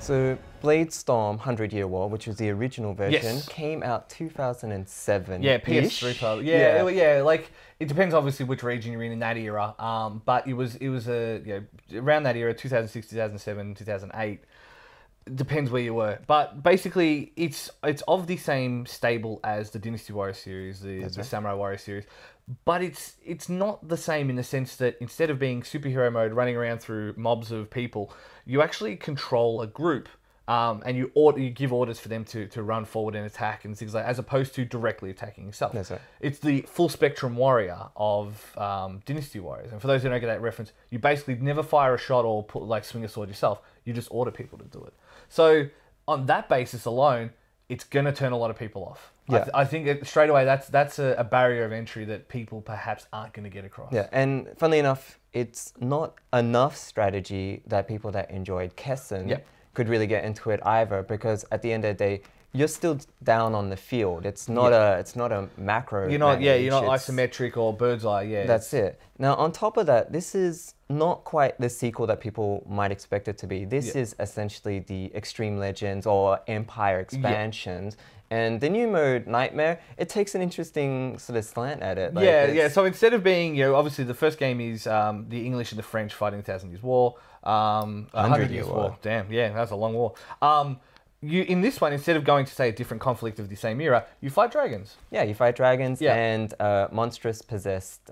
So Bladestorm 100 Year War, which was the original version, Yes. came out 2007. Yeah, PS3 probably. Yeah, like it depends obviously which region you're in that era. But it was around that era, 2006, 2007, 2008. Depends where you were, but basically it's of the same stable as the Dynasty Warrior series, the Samurai Warrior series, but it's not the same in the sense that instead of being superhero mode, running around through mobs of people, you actually control a group, and you give orders for them to run forward and attack and things like that, as opposed to directly attacking yourself. That's right. It's the full spectrum warrior of Dynasty Warriors, and for those who don't get that reference, you basically never fire a shot or swing a sword yourself. You just order people to do it. So on that basis alone, it's going to turn a lot of people off. Yeah. I think straight away that's a barrier of entry that people perhaps aren't going to get across. Yeah, and funnily enough, it's not enough strategy that people that enjoyed Kessen could really get into it either, because at the end of the day, you're still down on the field. It's not a macro. You're not manage. It's isometric or bird's eye. Yeah, that's it. Now on top of that, this is not quite the sequel that people might expect it to be. This is essentially the Extreme Legends or Empire expansions. And the new mode, Nightmare, it takes an interesting sort of slant at it. Like So instead of being, obviously the first game is the English and the French fighting 1,000 Years War, 100 Years War. Damn, yeah, that's a long war. You in this one, instead of going to say a different conflict of the same era, you fight dragons. Yeah, you fight dragons and monstrous possessed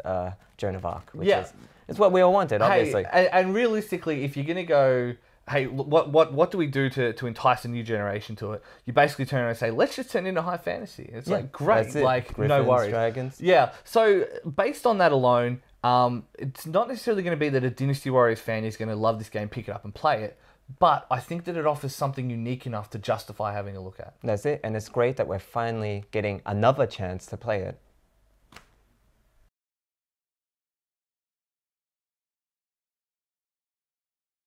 Joan of Arc, which is it's what we all wanted, obviously. And realistically, if you're gonna go, hey, what do we do to entice a new generation to it? You basically turn around and say, let's just turn it into high fantasy. It's like great, that's it. like Griffins, no worries. Dragons. Yeah. So based on that alone, it's not necessarily going to be that a Dynasty Warriors fan is going to love this game, pick it up and play it. But I think that it offers something unique enough to justify having a look at. That's it, and it's great that we're finally getting another chance to play it.